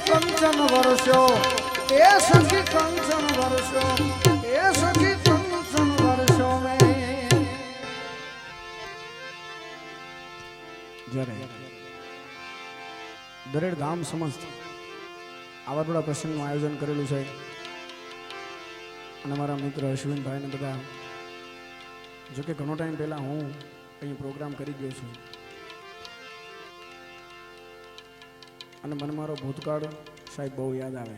કંચન વર્ષો એ સખી કંચન વર્ષો એ સખી કંચન વર્ષો મે જ્યારે દરેડ ગામ સમસ્ત આવા થોડા પ્રસંગનું આયોજન કરેલું છે અને મારા મિત્ર અશ્વિનભાઈ ને બધા જોકે ઘણો ટાઈમ પહેલા હું અહીં પ્રોગ્રામ કરી ગયો છું અને મને મારો ભૂતકાળ સાહેબ બહુ યાદ આવે.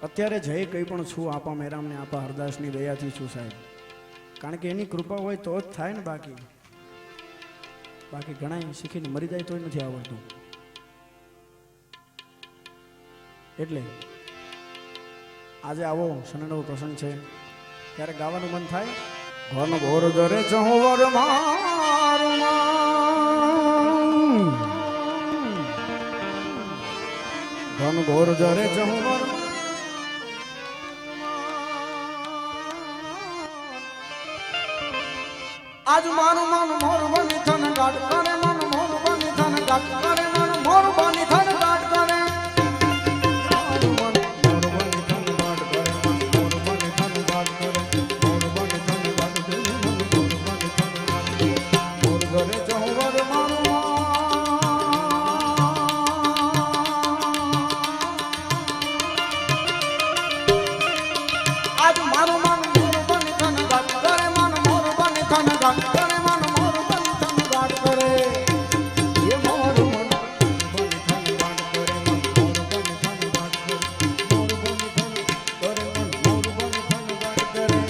અત્યારે જય કંઈ પણ છું આપા મેરામને આપા હરદાસની દયાથી છું સાહેબ, કારણ કે એની કૃપા હોય તો જ થાય ને. બાકી ઘણા શીખીને મરી જાય તોય નથી આવડતું. એટલે આજે આવો શનિનો પ્રસંગ છે ત્યારે ગાવાનું મન થાય. ઘન ઘોર દરે ચહોવર મારું ઘન ઘોર જરે ચહોવર આજ મારું મન મોર બની થન ગાટ કરે, મન મોર બની થન ગાટ કરે, મન મોર બની થન ગાટ કરે, મારું મન મોર બની થન ગાટ કરે, મન મોર બની થન ગાટ કરે, મોર બની થન ગાટ કરે, મન મોર બની થન ગાટ કરે, મોર ઘરે ચહોવર મારું આજ મારું મન મોર બની થન ગાટ કરે, મન મોર બની થન ગાટ કરે, મન મોર બની થન ગાટ કરે, એ મારું મન બની થન ગાટ કરે, મન મોર બની થન ગાટ કરે, મોર બની થન કરે, મન મોર બની થન ગાટ કરે.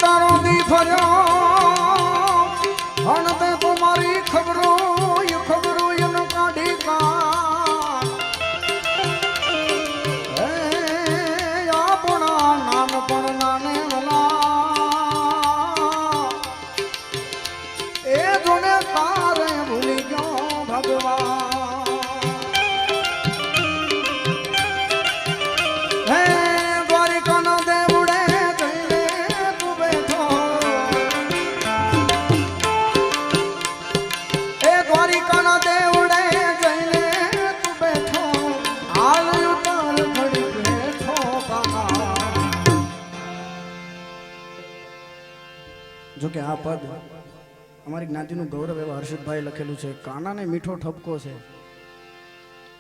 તારો દી ફર્યો હણતે તમારી ખબરો એનો કાઢી કા આપણા નાનપણ નાને એ જોને તારે ભૂલી ગયો ભગવાન હે દ્વારિકાના દેવડે જઈને તું બેઠો એ દ્વારિકાના દેવડે જઈને તું બેઠો હાલ ઉતાર ઘડી બેઠો કાના જો કે આ પદ અમારી જ્ઞાતિનું ગૌરવ એવા હર્ષિતભાઈ લખેલું છે. કાનાને મીઠો ઠપકો છે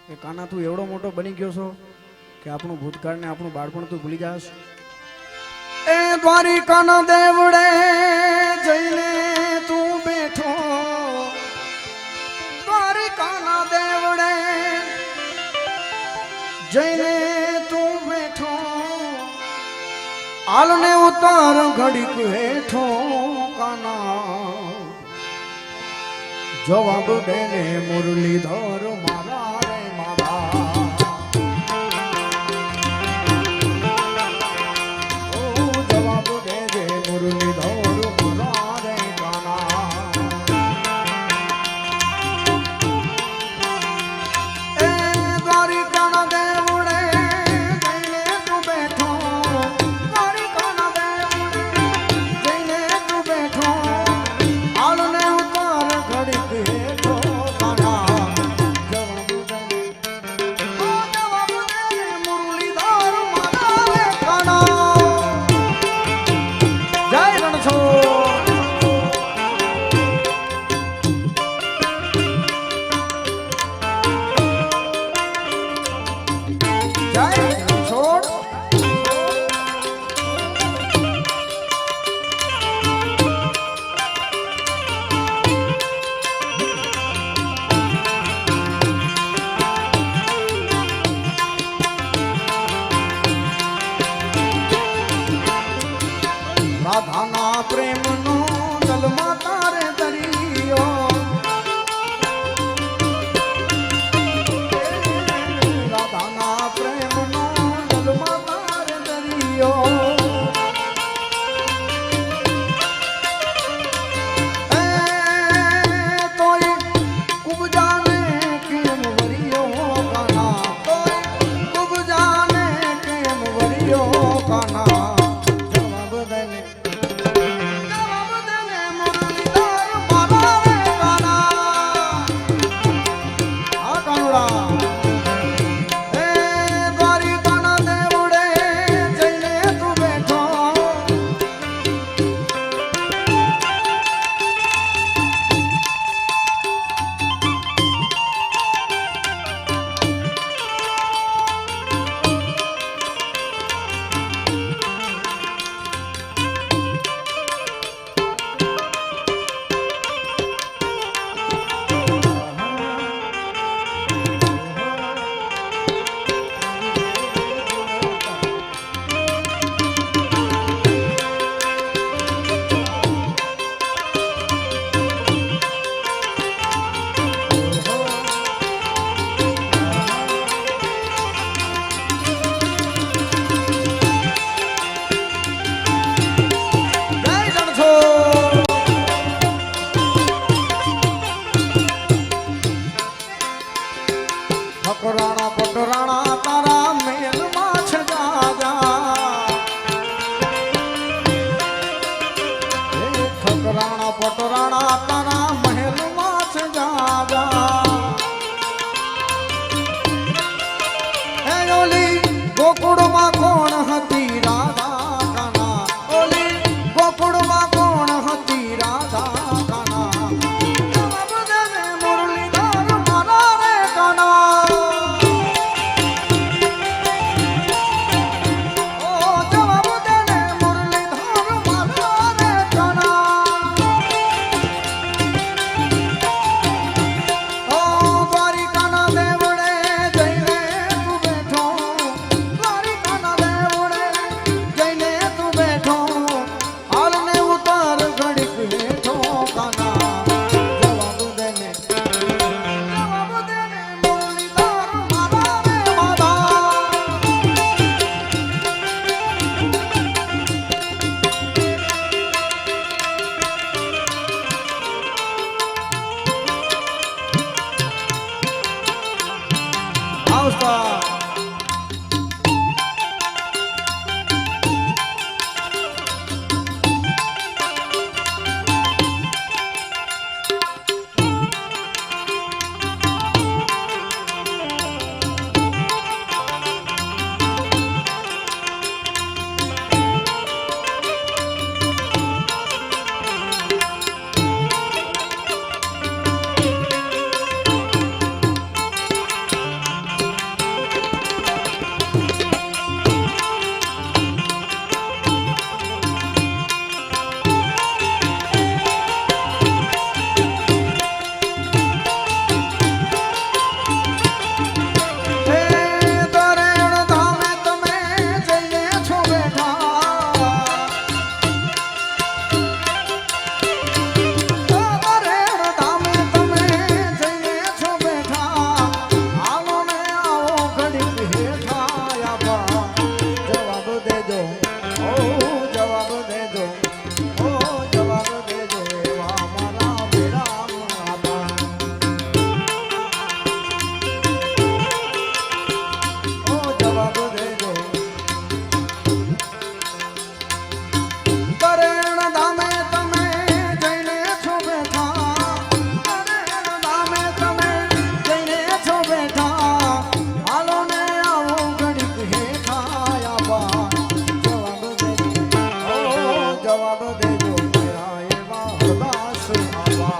કે કાના તું એવડો મોટો બની ગયો છો કે આપણું ભૂતકાળ ને આપણું બાળપણ તું ભૂલી જાશ. એ દ્વારિકાના દેવડે જઈને તું બેઠો દ્વારિકાના દેવડે જઈને તું બેઠો હાલને ઉતાર ઘડીક હેઠો કાના જવાબ દેને મુરલીધર મારા રે મારા ઓ જવાબ દેજે મુરલીધર મારા રે કાના એ દ્વારિકાના દેવડે જઈને તું બેઠો દ્વારિકાના દેવડે જઈને તું બેઠો હાલને ઉતાર ઘડીક હેઠો કાના જવાબ દેને મુરલીધર મારા રે કાના જય રણછોડ જય રણછોડ રાધાના પ્રેમનો જલમાં તારે દરિયો રાધાના પ્રેમનો જલમાં તારે દરિયો એ તોય કુબજાને કેમ વરિયો કાના તોય કુબજાને કેમ વરિયો કાના જવાબ દેને મુરલીધર મારા રે કાના આ કાનુડા એ દ્વારિકાના દેવડે જઈને તું બેઠો ઠકરાણા પટરાણા તારા મેલમાં છે જાજા ઠકરાણા પટરાણા તારા મહેલમાં છે જાજા હે ઓલી ગોકુળમાં કોણ હતી રાધા કાના ઓલી ગોકુળમાં કોણ હતી રાધા કાના જવાબ દેને મુરલીધર મારા રે કાના ઓ જવાબ દેને મુરલીધર મારા રે કાના ઓ જવાબ દેજો એવા મારા બેડા બાબા ઓ જવાબ દેજો કરેણ ધામે તમે જઈને છો બેઠા કરેણ ધામે તમે જઈને છો બેઠા હાલો ને આવો ઘડીક હેઠા આબા જવાબ દેજો ઓ જવાબ દેજો મેરા એવા હરદાસ આબા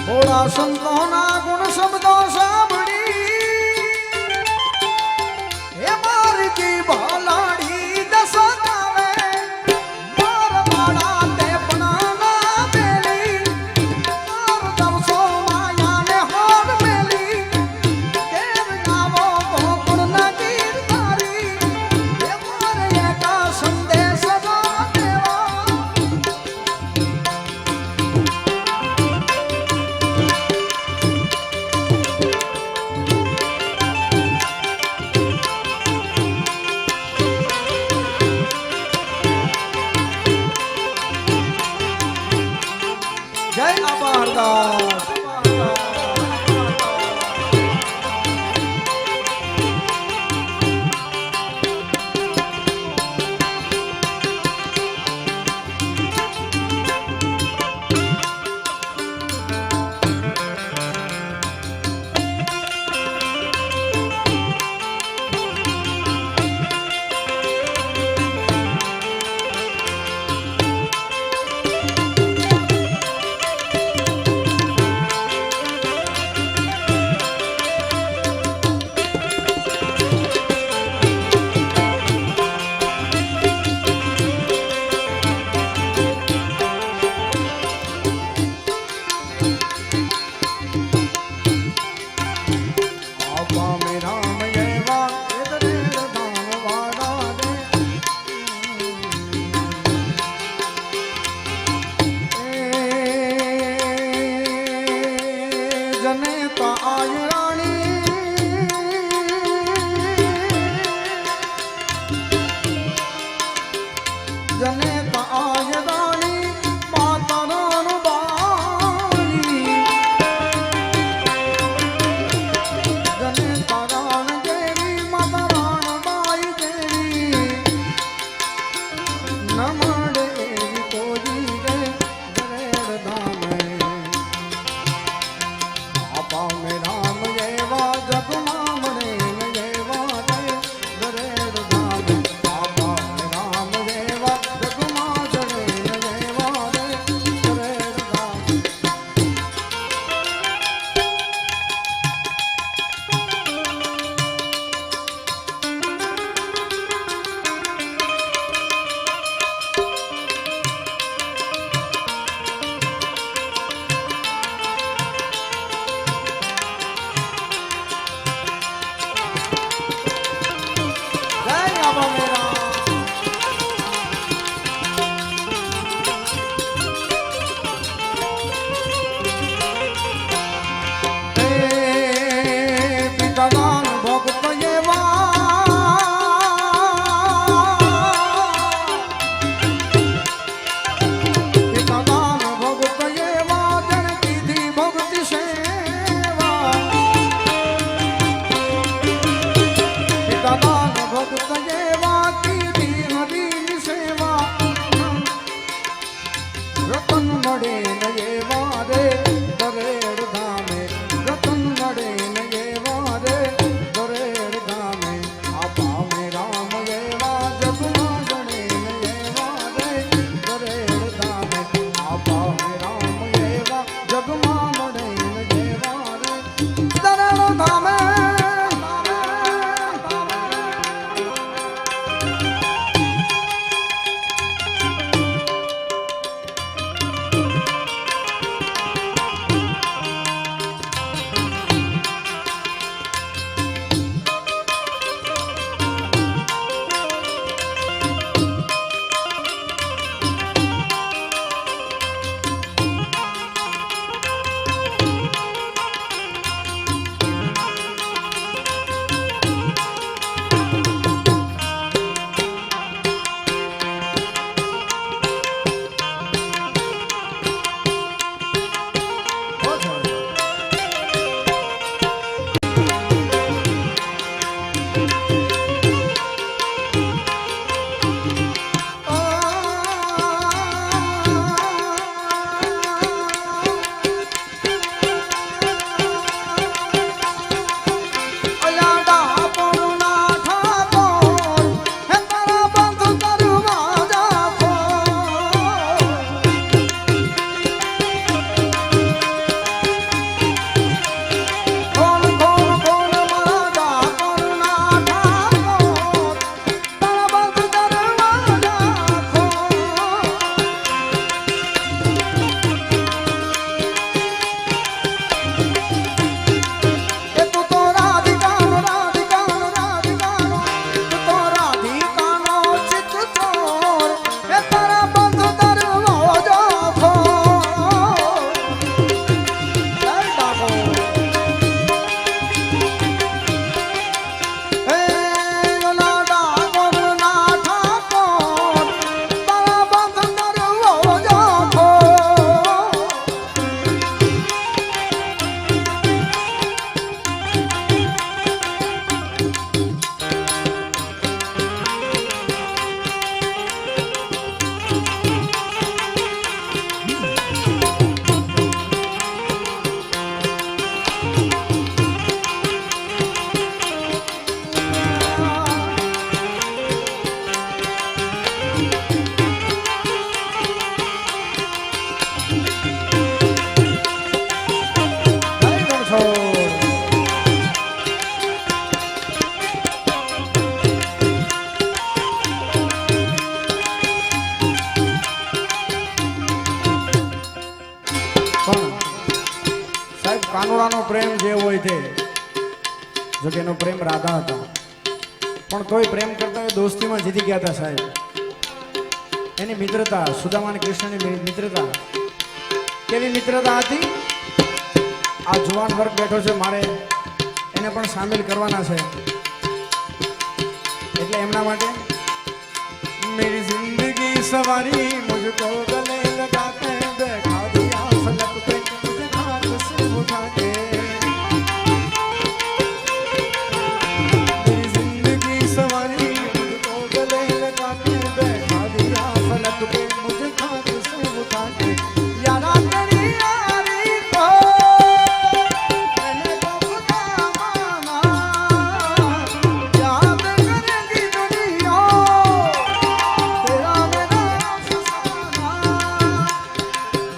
થોડા સંતોના ગુણ શબ્દો સાંભળી હે મારી કી ભાલાડી દસ ગાવે માર માળા તે પણ ના બેલી જય આભારદાસ પણ સાહેબ કાનુડાનો પ્રેમ જે હોય તે જો કે એનો પ્રેમ રાધા હતા પણ તોય પ્રેમ કરતા એ દોસ્તીમાં જીતી ગયા હતા સાહેબ. એની મિત્રતા સુદામા અને કૃષ્ણની મિત્રતા કેવી મિત્રતા હતી. આ જુવાન વર્ગ બેઠો છે મારે એને પણ સામેલ કરવાના છે એટલે એમના માટે મેરી જિંદગી સવારી મુझको ગલે લગાતે બેઠા દિયા ફલક पे मुझे हाथ से उठा के मेरी जिंदगी सवारी मुझको गले लगाते बैठा दिया फलक पे मुझे हाथ से उठा के यारा तेरी यारी को मैंने तो खुदा माना याद करेगी दुनिया तेरा मेरा अफसाना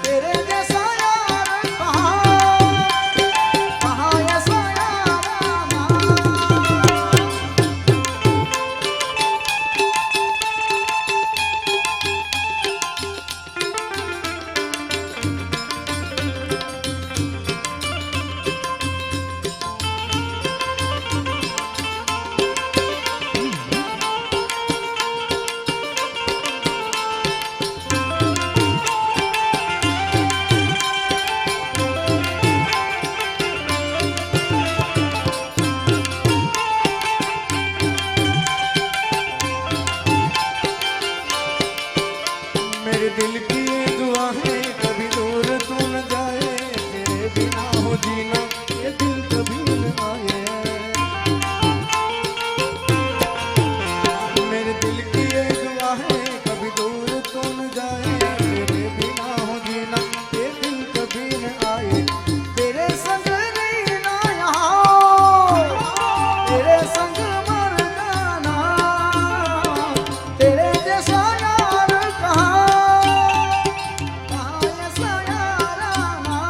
तेरे जैसा यार कहाँ ऐसा यार आना. मेरे दिल की ये दुआ है कभी दूर तू न जाए तेरे बिना हो जीना ये दिल कभी न आए. मेरे दिल की ये दुआ है कभी दूर तू न जाए तेरे बिना हो जीना ये दिल कभी न आए. तेरे संग रहना यहाँ तेरे संग मर जाना तेरे जैसा यार कहाँ ऐसा यार आना.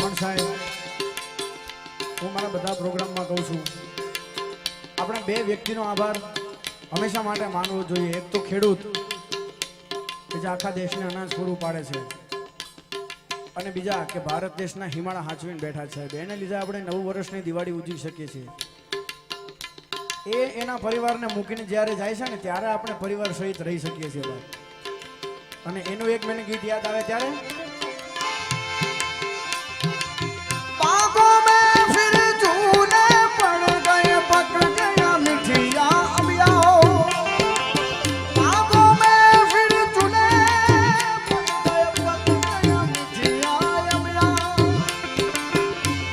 પણ સાહેબ હું મારા બધા પ્રોગ્રામમાં કહું છું આપણે બે વ્યક્તિનો આભાર હંમેશા માટે માનવો જોઈએ. એક તો ખેડૂત કે જે આખા દેશને અનાજ પૂરું પાડે છે અને બીજા કે ભારત દેશના હિમાળા હાચવીને બેઠા છે. એને લીધે આપણે નવું વર્ષની દિવાળી ઉજવી શકીએ છીએ. એ એના પરિવારને મૂકીને જ્યારે જાય છે ને ત્યારે આપણે પરિવાર સહિત રહી શકીએ છીએ ભાઈ. અને એનું એક મને ગીત યાદ આવે ત્યારે बागों में फिर झूले पड़ गए पक गया मिठिया अबियाओ बागों में फिर झूले पड़ गए पक गया मिठिया अबियाओ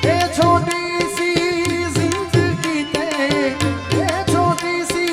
ये छोटी सी जिंदगी ते ये छोटी सी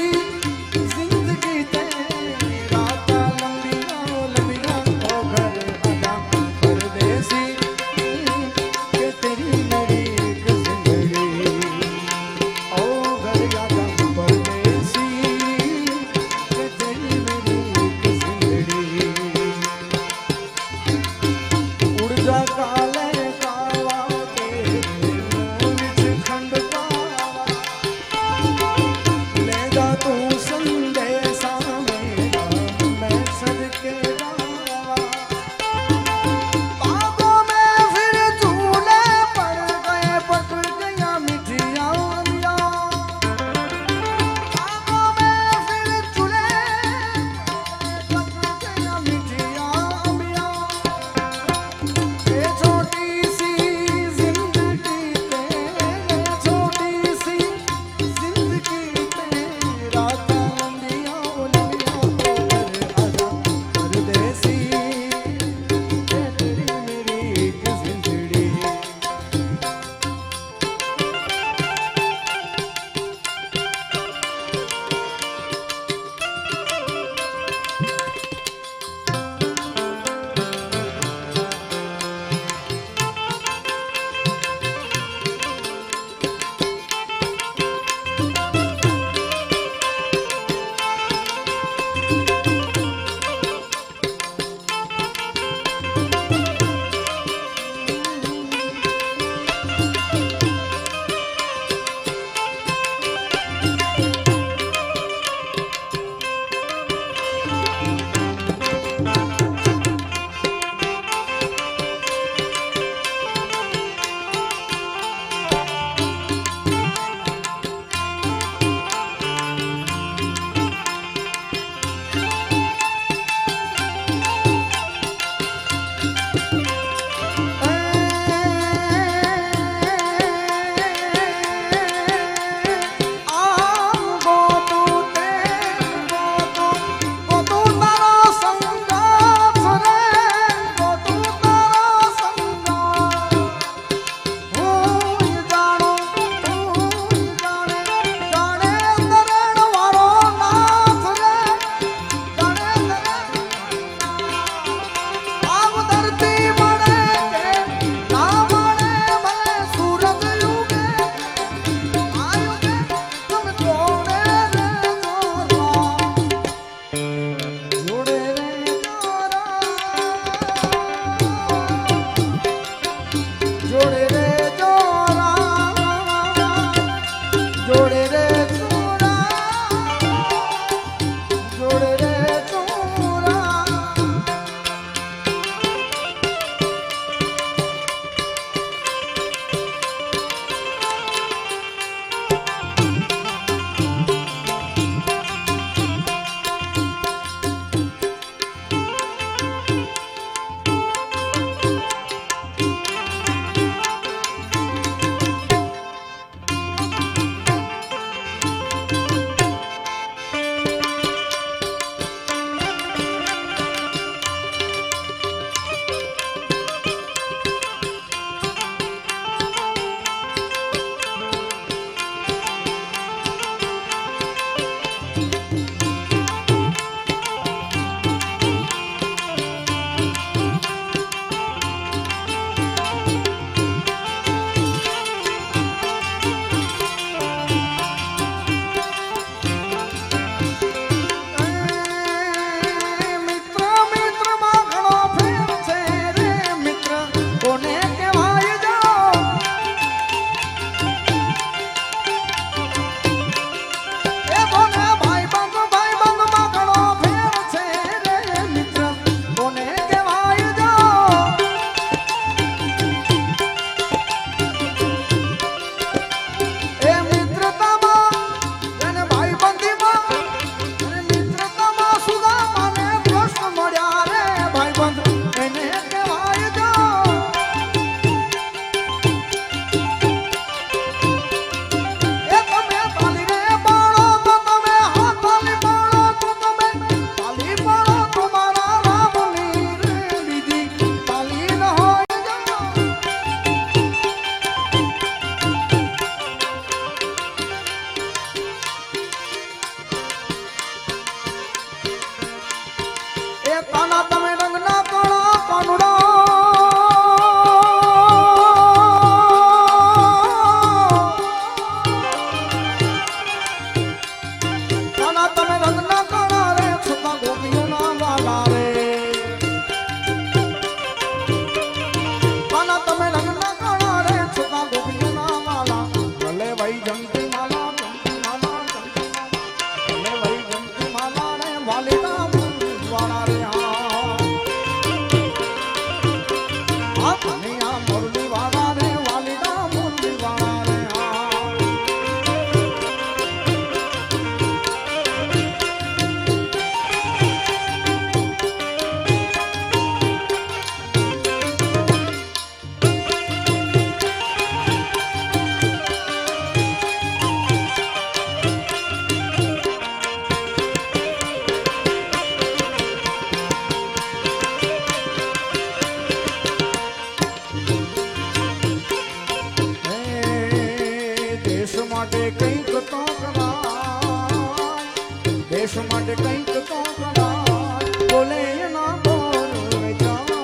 દેશ માટે કંઈક તો કરાય બોલે ના બોલ વેચાય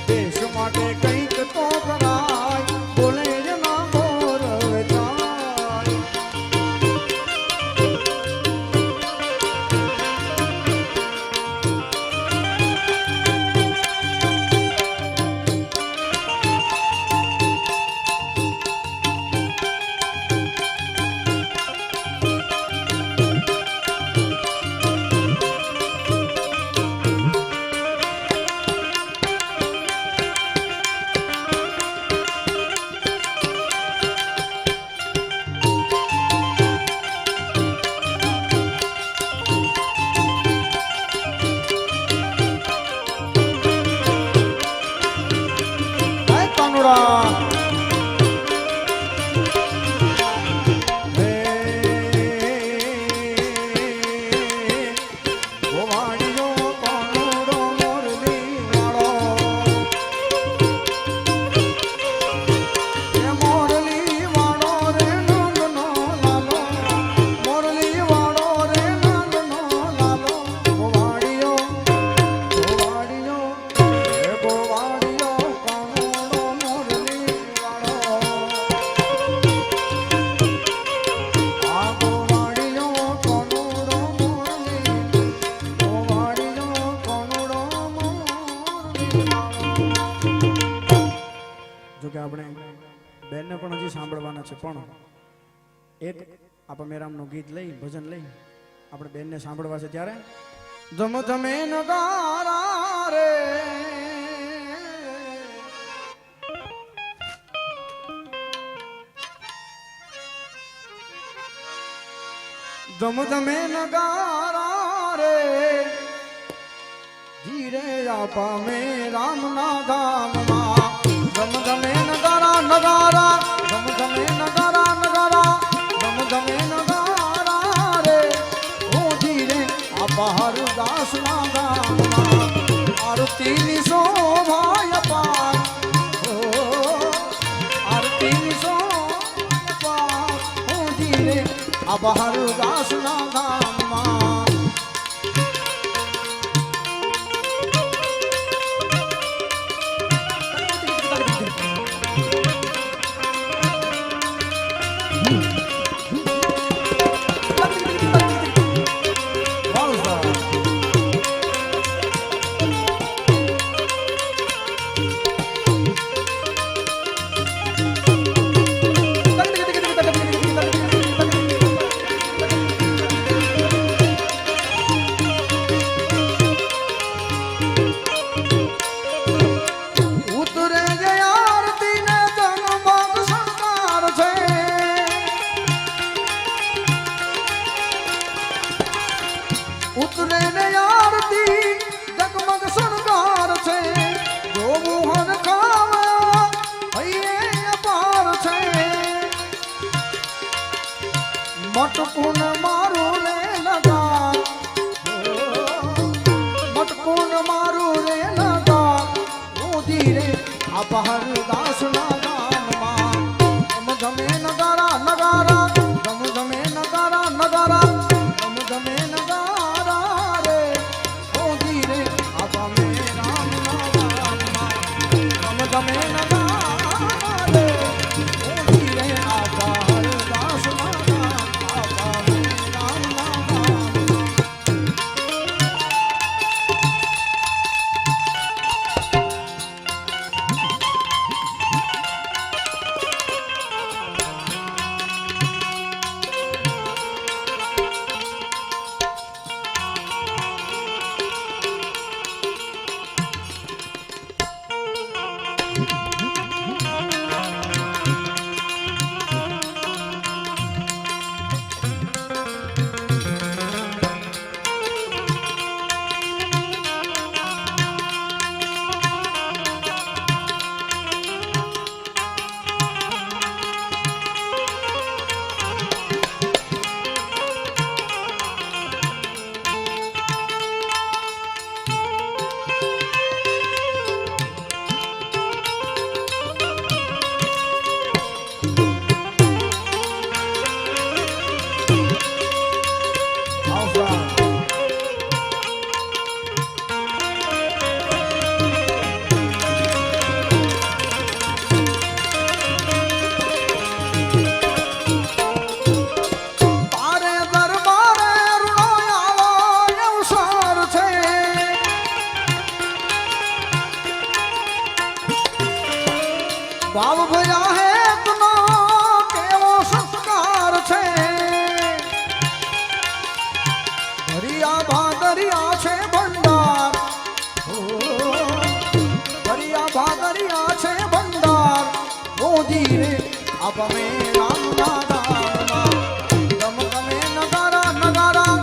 દેશ માટે કંઈક તો કરાય બોલે ના બોલ વેચાય બેનને પણ હજી સાંભળવાના છે પણ એક આપણે મેરામનું ગીત લઈ ભજન લઈ આપણે બેનને સાંભળવા છે ત્યારે જમ જમે નગારા રે જમ જમે નગારા રે ધીરે આપા મે રામના ધામમાં ધમ ધમે નગારા નગારા ધમ ધમે નગારા નગારા ધમ ધમે નગારા રે ઓ ધીરે આ બહાર દાસ ના ગામમાં આરતીની શોભાય પાર ઓ આરતીની શોભાય પાર ઓ ધીરે આ બહાર દાસ ના ગામમાં ઉતરે ને આરતી જગમગ શણગાર છે જો મોહન ખાવે હૈયે અપાર છે મટકુન મારું રે લગાર મટકુન મારું રે લગાર ઓ ધીરે આ બહાર દાસ ના ગામમાં ધમ ધમે નગારા નગારા ધમ ધમે નગારા નગારા ધમ ધમે તમે નગારે ઓ ધીરે આ બહાર દાસ ના આપા મે રામ ના મે રામના ધામમાં ધમ ધમે નગારા નગારા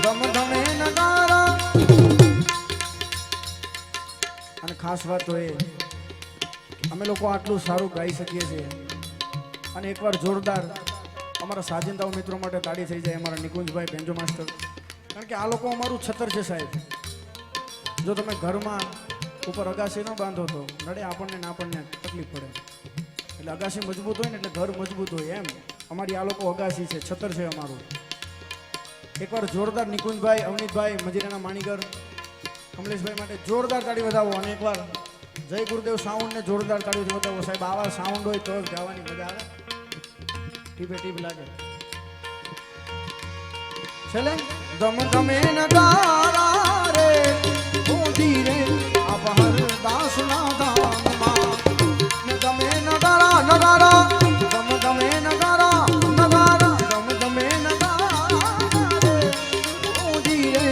ધમ ધમે નગારા. અને ખાસ વાત તો એ અમે લોકો આટલું સારું ગાઈ શકીએ છીએ અને એકવાર જોરદાર અમારા સાજિંદાઓ મિત્રો માટે તાળી થઈ જાય અમારા નિકુંજભાઈ બેન્જો માસ્ટર, કારણ કે આ લોકો અમારું છતર છે સાહેબ. જો તમે ઘરમાં ઉપર અગાસી ન બાંધો તો નડે આપણને ને આપણને તકલીફ પડે. એટલે અગાસી મજબૂત હોય ને એટલે ઘર મજબૂત હોય એમ અમારી આ લોકો અગાસી છે, છતર છે અમારું. એકવાર જોરદાર નિકુંજભાઈ, અવનીતભાઈ, મજીરાના માણીગર, કમલેશભાઈ માટે જોરદાર તાળી વધાવો. અને એકવાર જય ગુરુદેવ સાઉન્ડને જોરદાર તાળી વધાવો સાહેબ. આવા સાઉન્ડ હોય તો જ ગાવાની મજા આવે, ટીપે ટીપ લાગે. છેલ્લે ધમ ધમે નગારા રે ઊંધી રે અપહર દાસના ધામમાં ધમે નગારા નગારા ધમ ધમે નગારા નગારા ધમ ધમે નગારા રે ઊંધી રે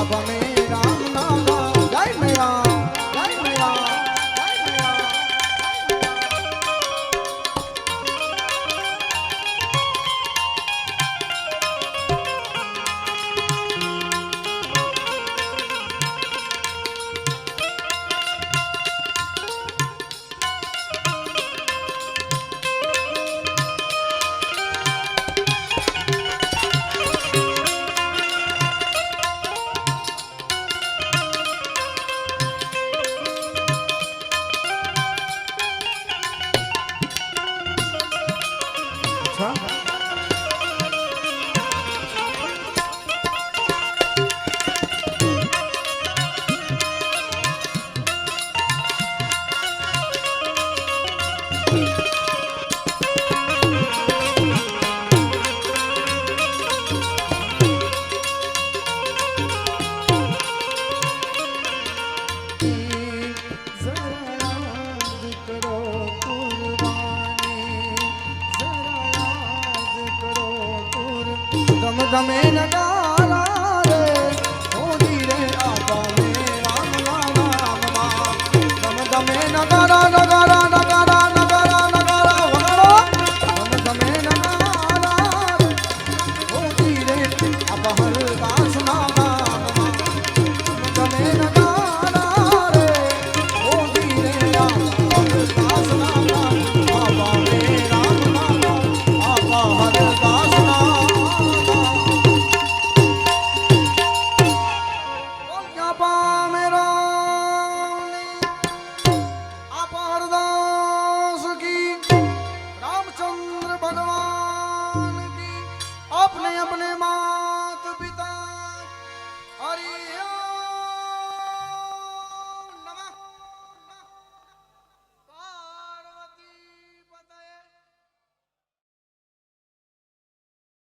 અપમે રામના ધામ. જય મેરા જય મેરા જય મેરા. ધમ ધમે નગારા રે ઊંધી રે આપા મે રામના નામમાં ધમ ધમે નગારા નગારા